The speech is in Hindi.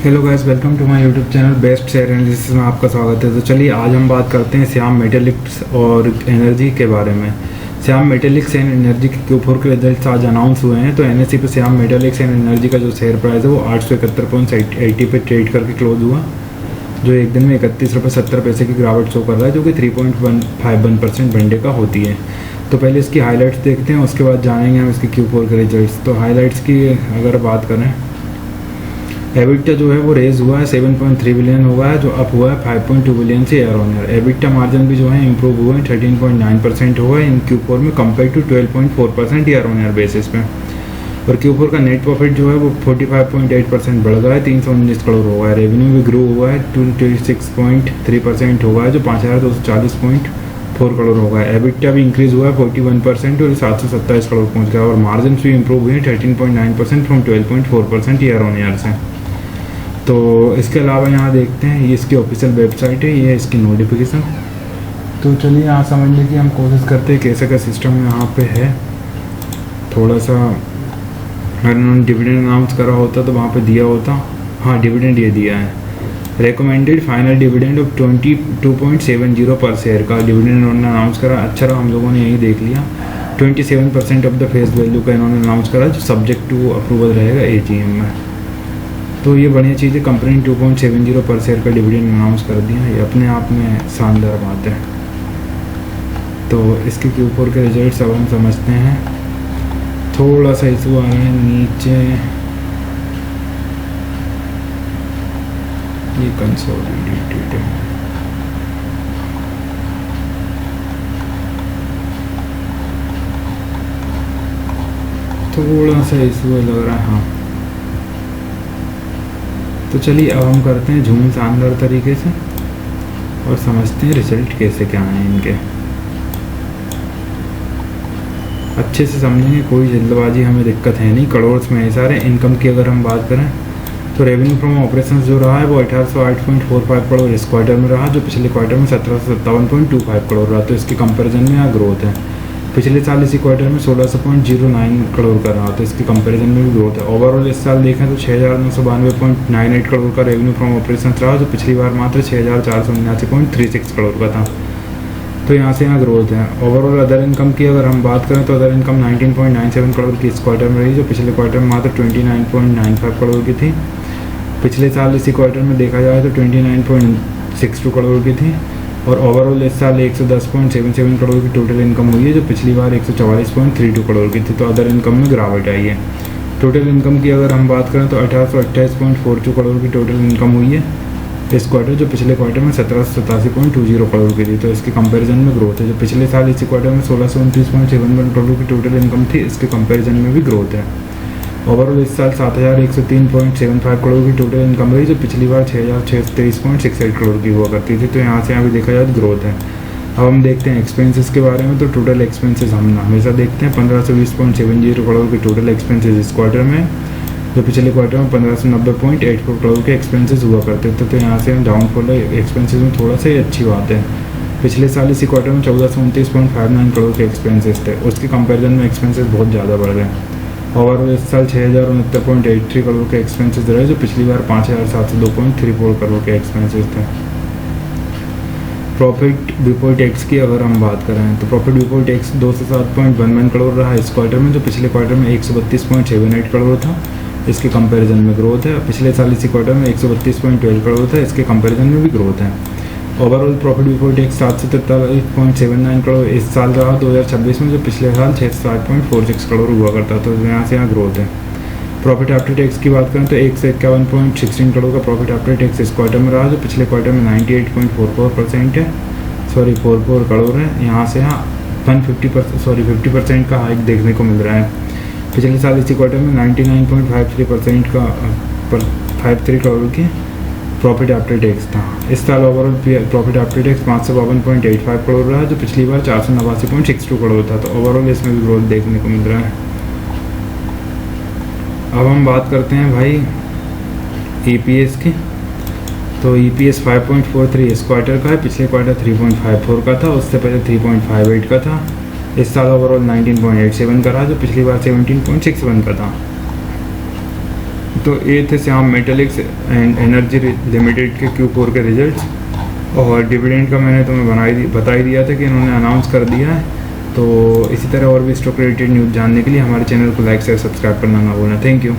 Hello guys, welcome to my YouTube channel best share analysis में आपका स्वागत है। तो चलिए आज हम बात करते हैं श्याम मेटालिक्स और एनर्जी के बारे में। श्याम मेटालिक्स एंड एनर्जी के Q4 के रिजल्ट्स आज अनाउंस हुए हैं। तो एनएसई पे श्याम मेटालिक्स एंड एनर्जी का जो शेयर प्राइस है वो 871.80 पे ट्रेड करके क्लोज हुआ, जो एक दिन में 31.70 की गिरावट शो कर रहा है, जो कि 3.151% वनडे का होती है। तो पहले इसकी हाईलाइट्स देखते हैं, उसके बाद जानेंगे हम इसके Q4 के रिजल्ट्स। तो हाईलाइट्स की अगर बात करें, एबिटा जो है वो रेज हुआ है 7.3 बिलियन हुआ है, जो अप हुआ है 5.2 बिलियन से year on year. EBITDA margin भी जो है इंप्रूव हुआ है, 13.9% हुआ है इन Q4 में compare to 12.4% year on year basis पे। और Q4 का नेट प्रॉफिट जो है वो 45.8% बढ़ गया है, 319 करोड़ हुआ है। रेवेन्यू भी ग्रो हुआ है 26.3% हुआ है, जो 5240.4 करोड़ होगा। एबिटा भी इंक्रीज हुआ है 41% और 727 करोड़ पहुंच गया। और मार्जिन भी इंप्रूव हुई है 13.9% फ्रॉम 12.4% ईयर ऑन ईयर से। तो इसके अलावा यहाँ देखते हैं, ये इसकी ऑफिशियल वेबसाइट है, ये है इसकी नोटिफिकेशन। तो चलिए यहाँ समझने की हम कोशिश करते हैं कैसे का सिस्टम यहाँ पे है। थोड़ा सा अगर उन्होंने डिविडेंड अनाउंस करा होता तो वहाँ पे दिया होता। हाँ, डिविडेंड ये दिया है, रिकमेंडेड फाइनल डिविडेंड ऑफ 22.70 पर शेयर का डिविडेंड उन्होंने अनाउंस करा। अच्छा रहा, हम लोगों ने यही देख लिया। 27% ऑफ द फेस वैल्यू का इन्होंने अनाउंस करा, जो सब्जेक्ट टू अप्रूवल रहेगा AGM में। तो ये बढ़िया चीज़ है, कंपनी ने 2.70 पर शेयर का डिविडेंड अनाउंस कर दिया, ये अपने आप में शानदार बात है। तो इसके Q4 के रिजल्ट्स अब हम समझते हैं। थोड़ा सा इशू आ रहा है नीचे, ये कंसोलिडेटेड है। थोड़ा सा इशू लग रहा है। हाँ, तो चलिए अब हम करते हैं झूम शानदार तरीके से और समझते हैं रिजल्ट कैसे क्या हैं इनके। अच्छे से समझेंगे, कोई जल्दबाजी हमें दिक्कत है नहीं। करोड़ में है सारे। इनकम की अगर हम बात करें तो रेवेन्यू फ्रॉम ऑपरेशंस जो रहा है वो 1808.45 करोड़ इस क्वार्टर में रहा, जो पिछले क्वार्टर में 1757.25 करोड़ रहा। तो इसके कंपैरिजन में यहाँ ग्रोथ है। पिछले साल इसी क्वार्टर में 1609 करोड़ का रहा, तो इसके कंपैरिजन में भी ग्रोथ है। ओवरऑल इस साल देखें तो 6992.98 करोड़ का रेवेन्यू फ्रॉम ऑपरेशंस रहा, जो पिछली बार मात्र 6479.36 करोड़ का था। तो यहाँ से यहाँ ग्रोथ है। ओवरऑल अदर इनकम की अगर हम बात करें तो अदर इनकम 19.97 करोड़ की इस क्वार्टर में रही, जो पिछले क्वार्टर में मात्र 29.95 करोड़ की थी। पिछले साल इसी क्वार्टर में देखा जाए तो 29.62 करोड़ की थी। और ओवरऑल इस साल 110.77 करोड़ की टोटल इनकम हुई है, जो पिछली बार 144.32 करोड़ की थी। तो अदर इनकम में गिरावट आई है। टोटल इनकम की अगर हम बात करें तो 1828.42 करोड़ की टोटल इनकम हुई है इस क्वार्टर, जो पिछले क्वार्टर में 1787.20 करोड़ की थी। तो इसके कंपैरिजन में ग्रोथ है। जो पिछले साल इसी क्वार्टर में 1629.71 करोड़ की टोटल इनकम थी, इसके कंपैरिजन में भी ग्रोथ है। ओवरऑल इस साल 7103.75 करोड़ की टोटल इनकम रही, जो पिछली बार 6623.68 करोड़ की हुआ करती थी। तो यहाँ से अभी देखा जाए तो ग्रोथ है। अब हम देखते हैं एक्सपेंसेस के बारे में। तो टोटल एक्सपेंसेस हम हमेशा देखते हैं 1520.70 करोड़ की टोटल एक्सपेंसेस इस क्वार्टर में, जो पिछले क्वार्टर में 1590.84 करोड़ के एक्सपेंसेस हुआ करते थे। तो यहाँ से हम डाउनफॉल है एक्सपेंसेस में, थोड़ा सा अच्छी बात है। पिछले साल इसी क्वार्टर में 1429.59 करोड़ के एक्सपेंसेस थे, उसके कंपैरिजन में एक्सपेंसेस बहुत ज़्यादा बढ़ गए। ओवरऑल इस साल 6069.83 करोड़ के एक्सपेंसेस रहे, जो पिछली बार 5702.34 करोड़ के एक्सपेंसेस थे। प्रॉफिट बिफोर टैक्स की अगर हम बात करें तो प्रॉफिट बिफोर टैक्स 207.11 करोड़ रहा इस क्वार्टर में, जो पिछले क्वार्टर में 132.78 करोड़ था। इसके कंपैरिजन में ग्रोथ है। पिछले साल इसी क्वार्टर में 132.12 करोड़ था, इसके कंपैरिजन में भी ग्रोथ है। Overall profit before tax 743.79 crore इस साल रहा 2026 में, जो पिछले साल 660.46 करोड़ हुआ करता था। तो यहाँ से यहाँ ग्रोथ है। प्रॉफिट आफ्टर टैक्स की बात करें तो 151.16 करोड़ का प्रॉफिट आफ्टर टैक्स इस क्वार्टर में रहा, जो पिछले क्वार्टर में 98.44% है, 44 करोड़ है। यहाँ से यहाँ 50% का हाइक देखने को मिल रहा है। पिछले साल इसी क्वार्टर में 99.53% का 53 करोड़ की प्रॉफिट आफ्टर टैक्स था। इस साल overall profit after tax 552.85 crore रहा, जो पिछली बार 489.62 करोड़ था। तो ओवरऑल इसमें भी ग्रोथ देखने को मिल रहा है। अब हम बात करते हैं भाई EPS की। तो EPS 5.43 इस क्वार्टर का है, पिछले क्वार्टर 3.54 का था, उससे पहले 3.58 का था। इस साल ओवरऑल 19.87 का रहा, जो पिछली बार 17.61 का था। तो ये थे Shyam metallics and energy limited के Q4 के रिजल्ट्स। और डिविडेंड का मैंने तुम्हें बता ही दिया था कि इन्होंने अनाउंस कर दिया है। तो इसी तरह और भी स्टॉक रिलेटेड न्यूज़ जानने के लिए हमारे चैनल को लाइक शेयर सब्सक्राइब करना ना भूलना। Thank you.